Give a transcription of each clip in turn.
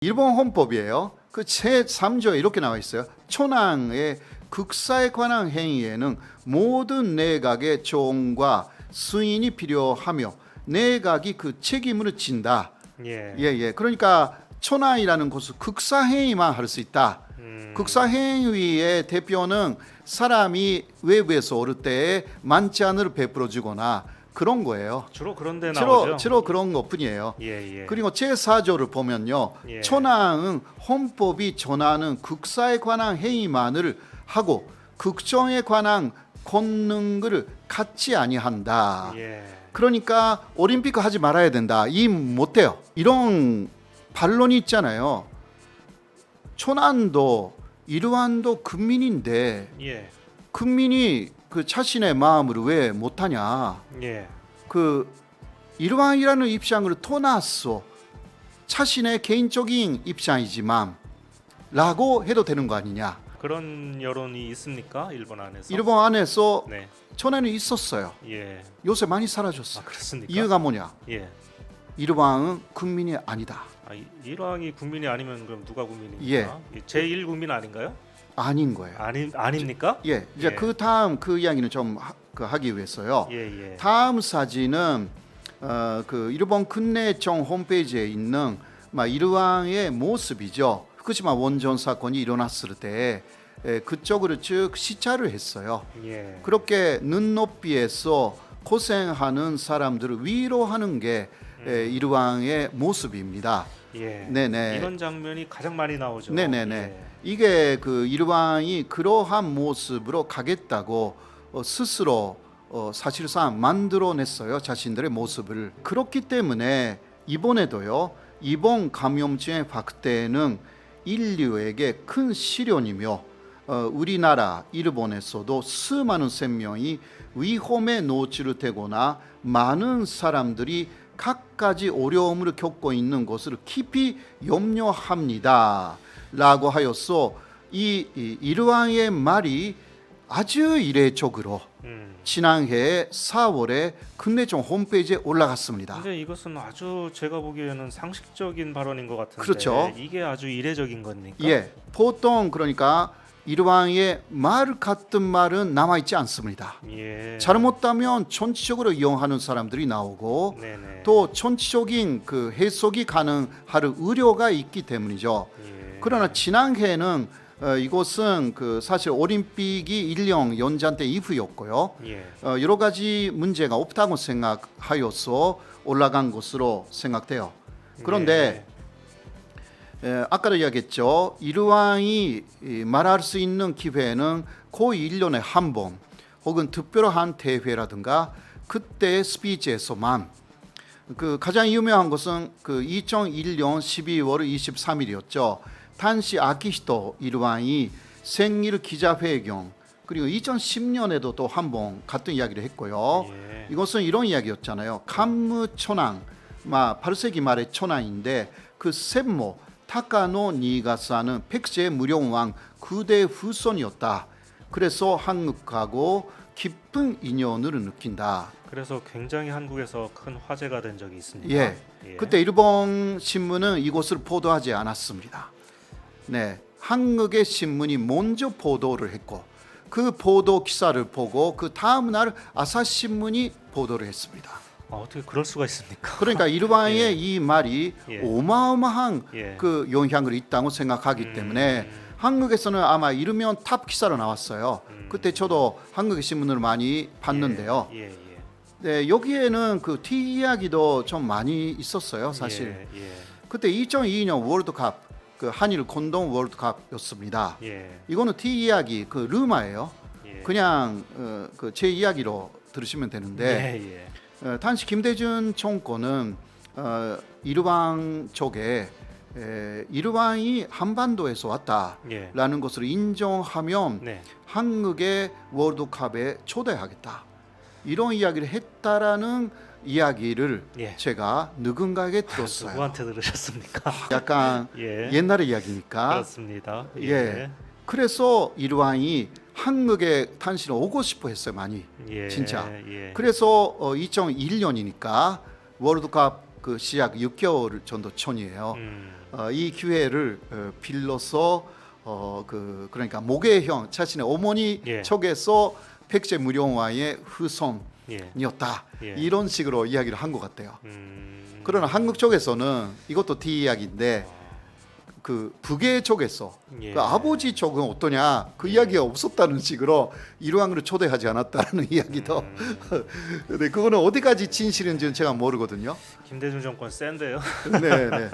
일본 헌법이에요. 그 제3조에 이렇게 나와 있어요. 초난의 극사에 관한 행위에는 모든 내각의 조언과 승인이 필요하며 내각이 그 책임을 진다. 예. 그러니까 초난이라는 것은 극사 행위만 할 수 있다. 극사 행위의 대표는 사람이 외부에서 올 때 만찬을 베풀어 주거나 그런 거예요. 주로 그런 데 나오죠. 주로 그런 것뿐이에요. 예. 그리고 제4조를 보면요. 예. 초난은 헌법이 전하는 극사에 관한 행위만을 하고 극정에 관한 권능을 갖지 아니한다. 예. 그러니까 올림픽 하지 말아야 된다. 이 못해요. 이런 반론이 있잖아요. 초난도 이르완도 국민인데 예. 국민이 그 자신의 마음을 왜 못하냐? 예. 그 이르완이라는 입장을 떠났어. 자신의 개인적인 입장이지만 라고 해도 되는 거 아니냐? 그런 여론이 있습니까? 일본 안에서? 일본 안에서 네. 초난이 있었어요. 예. 요새 많이 사라졌어. 아, 그렇습니까? 이유가 뭐냐? 예. 이르완은 국민이 아니다. 아, 일왕이 국민이 아니면 그럼 누가 국민입니까? 예. 제1 국민 아닌가요? 아닌 거예요. 아닙니까? 예. 이제 예. 그 다음 그 이야기는 좀 하기 위해서요. 예. 다음 사진은 그 일본 군내청 홈페이지에 있는 이르완의 모습이죠. 후쿠시마 원전 사건이 일어났을 때 그쪽으로 쭉 시찰을 했어요. 예. 그렇게 눈높이에서 고생하는 사람들을 위로하는 게 이르완의 모습입니다. 예. 네네. 이런 장면이 가장 많이 나오죠. 네네네. 예. 이게 그 이르완이 그러한 모습으로 가겠다고 스스로 사실상 만들어냈어요. 자신들의 모습을. 그렇기 때문에 이번에도요. 이번 감염증의 확대는 인류에게 큰 시련이며 우리나라 일본에서도 수많은 생명이 위험에 노출되거나 많은 사람들이 각가지 어려움을 겪고 있는 것을 깊이 염려합니다. 라고 하여서 이 이르완의 말이 아주 이례적으로 지난해 4월에 국내청 홈페이지에 올라갔습니다. 근데 이것은 아주 제가 보기에는 상식적인 발언인 것 같은데 그렇죠. 이게 아주 이례적인 겁니까? 예, 보통 그러니까 이르완의 말 같은 말은 남아있지 않습니다. 예. 잘못하면 전체적으로 이용하는 사람들이 나오고 네네. 또 전체적인 그 해석이 가능할 우려가 있기 때문이죠. 예. 그러나 지난해에는 이것은 그 사실 올림픽이 1년 연장때 이후였고요. 예. 여러 가지 문제가 없다고 생각하여서 올라간 것으로 생각돼요. 그런데 아까도 이야기했죠. 이르완이 말할 수 있는 기회는 거의 1년에 한 번 혹은 특별한 대회라든가 그때의 스피치에서만 그 가장 유명한 것은 그 2001년 12월 23일이었죠. 탄시 아키히토 이르완이 생일 기자회견 그리고 2010년에도 또 한 번 같은 이야기를 했고요. 예. 이것은 이런 이야기였잖아요. 간무초난, 8세기 말의 초난인데 그 셈모 타카노 니가사는 백제의 무령왕 9대 후손이었다. 그래서 한국하고 깊은 인연을 느낀다. 그래서 굉장히 한국에서 큰 화제가 된 적이 있습니다. 예. 그때 일본 신문은 이것을 보도하지 않았습니다. 네. 한국의 신문이 먼저 보도를 했고 그 보도 기사를 보고 그 다음 날 아사신문이 보도를 했습니다. 어떻게 그럴 수가 있습니까? 그러니까 이르완의 예. 이 말이 예. 어마어마한 예. 그 영향을 있다고 생각하기 때문에 한국에서는 아마 이르면 탑 기사로 나왔어요. 그때 저도 한국의 신문을 많이 봤는데요. 예. 네, 여기에는 그 티 이야기도 좀 많이 있었어요, 사실. 예. 그때 2002년 월드컵, 그 한일 공동 월드컵이었습니다. 예. 이거는 티 이야기 그 르마예요. 예. 그냥 그 제 이야기로 들으시면 되는데 당시 김대중 정권은 이르완 쪽에 이르완이 한반도에서 왔다라는 예. 것을 인정하면 네. 한국의 월드컵에 초대하겠다. 이런 이야기를 했다라는 이야기를 예. 제가 누군가에게 들었어요. 누구한테 들으셨습니까? 약간 예. 옛날의 이야기니까. 그렇습니다. 예. 그래서 이르완이 한국에 탄신 오고 싶어 했어요, 많이. 예. 진짜. 예. 그래서 2001년이니까 월드컵 그 시작 6개월 정도 전이에요. 이 기회를 빌려서 그러니까 모계형 자신의 어머니 예. 쪽에서 백제 무령화의 후손이었다. 예. 이런 식으로 이야기를 한 것 같아요. 그러나 음. 한국 쪽에서는 이것도 뒤이야기인데 그 북의 쪽에서 예. 그 아버지 쪽은 어떠냐 그 이야기가 없었다는 식으로 일왕으로 초대하지 않았다는 이야기도 근데 그거는 어디까지 진실인지는 제가 모르거든요. 김대중 정권 센데요. 네.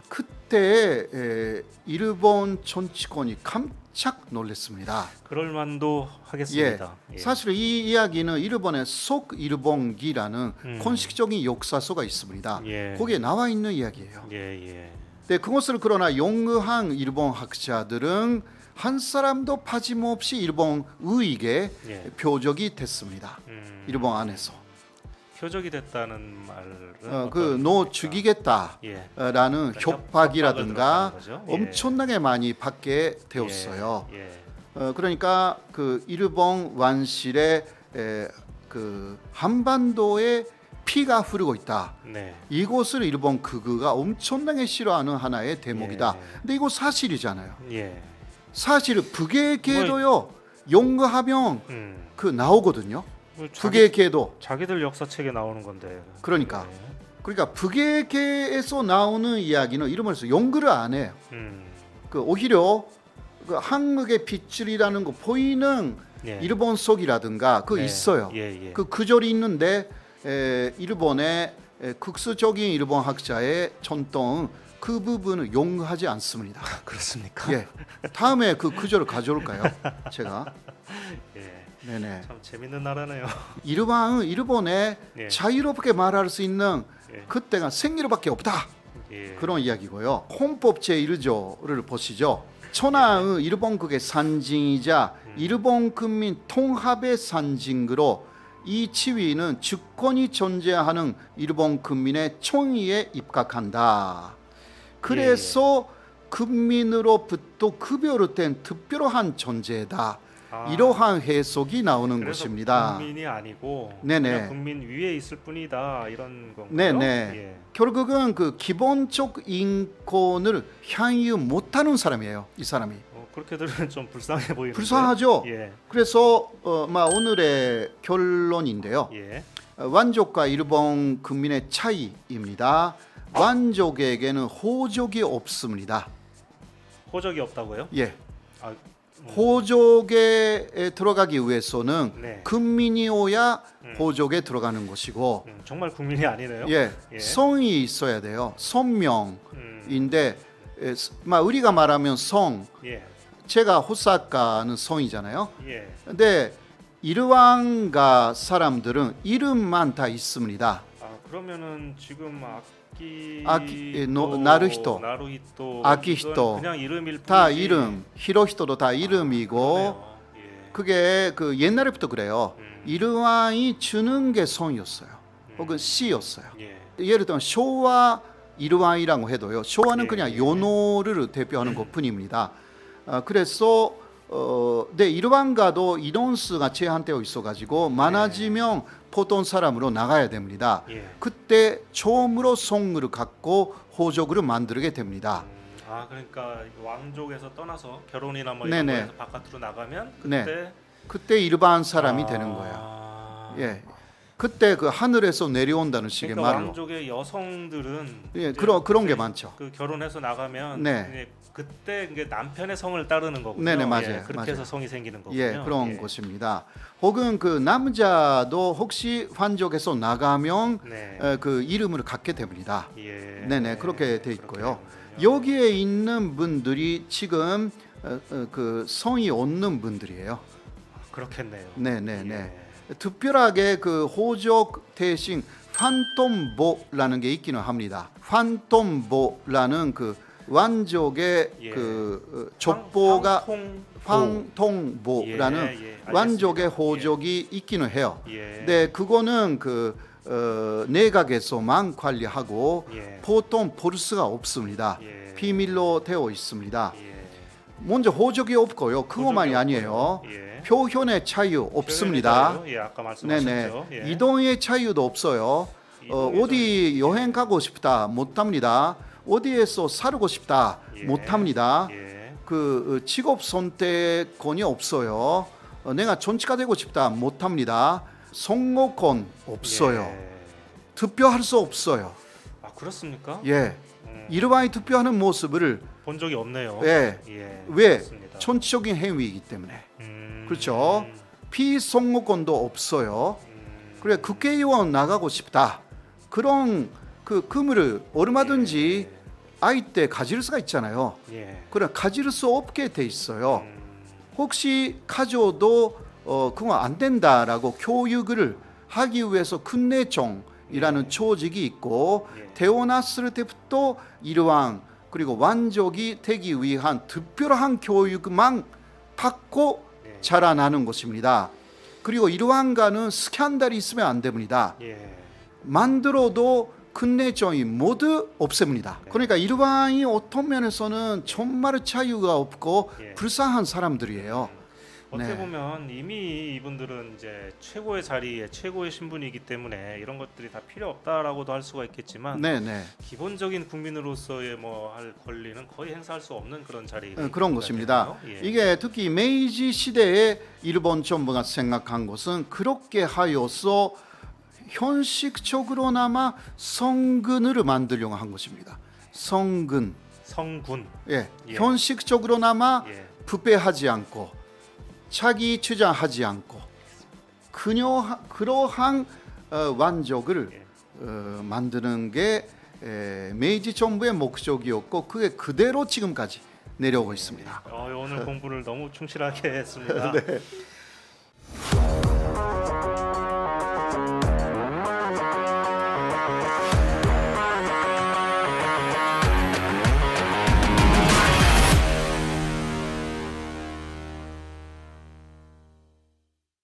그때 일본 정치권이 깜짝 놀랐습니다. 그럴 만도 하겠습니다. 예. 사실 이 이야기는 일본의 속일본기라는 공식적인 역사서가 있습니다. 예. 거기에 나와 있는 이야기예요. 예. 네, 그것을 그러나 용의한 일본 학자들은 한 사람도 빠짐없이 일본 우익에 예. 표적이 됐습니다. 일본 안에서 표적이 됐다는 말은 너 죽이겠다라는 예. 협박이라든가 협박을 엄청나게 많이 받게 되었어요. 예. 그러니까 그 일본 왕실의 그 한반도에 피가 흐르고 있다. 네. 이것을 일본 극우가 엄청나게 싫어하는 하나의 대목이다. 예. 근데 이거 사실이잖아요. 예. 사실 북의 계도요 연구하면 그 나오거든요. 뭐 북의 계도. 자기들 역사책에 나오는 건데. 그러니까 북의 계에서 나오는 이야기는 이름으로서 연구를 안 해요. 그 오히려 그 한국의 빗줄이라는 거 보이는 예. 일본 속이라든가 그 네. 있어요. 예. 그 구절이 있는데 일본의 극수적인 일본 학자의 전통은 그 부분을 용하지 않습니다. 그렇습니까? 예. 다음에 그 구절을 가져올까요? 제가. 예. 네네. 참 재밌는 나라네요. 일본에 예. 자유롭게 말할 수 있는 예. 그때가 생리로밖에 없다. 예. 그런 이야기고요. 헌법 제1조를 보시죠. 천황의 일본국의 상징이자 일본 국민 통합의 상징으로 이 지위는 주권이 존재하는 일본 국민의 총의에 입각한다. 그래서 국민으로부터 급여된 특별한 존재다. 이러한 해석이 나오는 그래서 것입니다. 국민이 아니고 네네. 그냥 국민 위에 있을 뿐이다 이런 건가요? 네네. 예. 결국은 그 기본적 인권을 향유 못하는 사람이에요. 이 사람이. 그렇게 들으면 좀 불쌍해 보이는데. 불쌍하죠. 예. 그래서 오늘의 결론인데요. 예. 완족과 일본 국민의 차이입니다. 완족에게는 호족이 없습니다. 호적이 없다고요? 예. 아, 호족에 들어가기 위해서는 네. 국민이어야 호족에 들어가는 것이고, 정말 국민이 아니네요. 예, 예. 성이 있어야 돼요. 성명인데, 우리가 말하면 성, 예. 제가 호사카는 성이잖아요. 예. 근데 일왕가 사람들은 이름만 다 있습니다. 그러면은 지금 나루히토, 아키히토, 이건 그냥 이름일 뿐이지. 다 이름, 히로히토도 다 이름이고, 그러네요. 예. 그게 그 옛날부터 그래요. 일왕이 주는 게 성이었어요. 혹은 시였어요. 예. 예를 들면 쇼와 일왕이라고 해도요. 쇼와는 예, 그냥 예. 연호를 대표하는 것뿐입니다. 그래서 일왕가도 인원수가 제한되어 있어가지고 많아지면 보통 사람으로 나가야 됩니다. 예. 그때 처음으로 성을 갖고 호족을 만들게 됩니다. 그러니까 왕족에서 떠나서 결혼이나 뭐 네네. 이런 거에서 바깥으로 나가면 네. 그때 그때 일반 사람이 되는 거예요. 예. 그때 그 하늘에서 내려온다는 식의 그러니까 말로. 왕족의 여성들은 예, 이제 그런 게 이제 많죠. 그 결혼해서 나가면 네. 이제 그때 이게 남편의 성을 따르는 거군요. 네네, 맞아요. 예, 그렇게 맞아요. 해서 성이 생기는 거군요. 예, 그런 것입니다. 혹은 그 남자도 혹시 환족에서 나가면 네. 그 이름을 갖게 됩니다. 예. 네네, 그렇게 돼 있고요. 되는군요. 여기에 있는 분들이 지금 그 성이 없는 분들이에요. 그렇겠네요. 네네네. 예. 특별하게 그 호족 대신 판톰보라는 게 있기는 합니다. 판톰보라는 그 왕족의 예. 그 족보가 황통보라는 알겠습니다. 왕족의 호족이 있기는 해요. 예. 네, 그거는 그 내각에서만 관리하고 예. 보통 볼 수가 없습니다. 예. 비밀로 되어 있습니다. 예. 먼저 호족이 없고요. 그것만이 호적이 아니에요. 없고요. 예. 표현의 자유 없습니다. 표현의 자유? 예, 아까 말씀하셨죠. 네네. 예. 이동의 자유도 없어요. 어디 여행 가고 싶다 못합니다. 어디에서 살고 싶다 예. 못합니다. 예. 그 직업 선택권이 없어요. 내가 정치가 되고 싶다 못합니다. 선거권 없어요. 예. 투표할 수 없어요. 아 그렇습니까? 예, 일반이 투표하는 모습을 본 적이 없네요. 예, 예. 왜 그렇습니다. 정치적인 행위이기 때문에 그렇죠. 피선거권도 없어요. 그래 국회의원 나가고 싶다 그런 그 의무를 얼마든지 예. 아이 때 가질 수가 있잖아요. 예. 그래 가질 수 없게 돼 있어요. 혹시 가져도 그건 안 된다라고 교육을 하기 위해서 큰내정이라는 조직이 있고 예. 태어났을 때부터 이러한 그리고 완족이 되기 위한 특별한 교육만 받고 예. 자라나는 것입니다. 그리고 이러한 가는 스캔들이 있으면 안 됩니다. 예. 만들어도 큰내정이 모두 없습니다. 네. 그러니까 일반이 어떤 면에서는 정말 자유가 없고 예. 불쌍한 사람들이에요. 어떻게 네. 보면 이미 이분들은 이제 최고의 자리에 최고의 신분이기 때문에 이런 것들이 다 필요 없다라고도 할 수가 있겠지만 네네. 기본적인 국민으로서의 뭐 할 권리는 거의 행사할 수 없는 그런 자리 그런 것입니다. 예. 이게 특히 메이지 시대에 일본 정부가 생각한 것은 그렇게 하여서 현실적으로나마 성근을 만들려고 한 것입니다. 성근. 성군 예. 예. 현실적으로나마 예. 부패하지 않고 자기 주장하지 않고 그러한 완족을 예. 만드는 게 메이지 정부의 목적이었고 그게 그대로 지금까지 내려오고 있습니다. 오늘 공부를 너무 충실하게 했습니다. 네.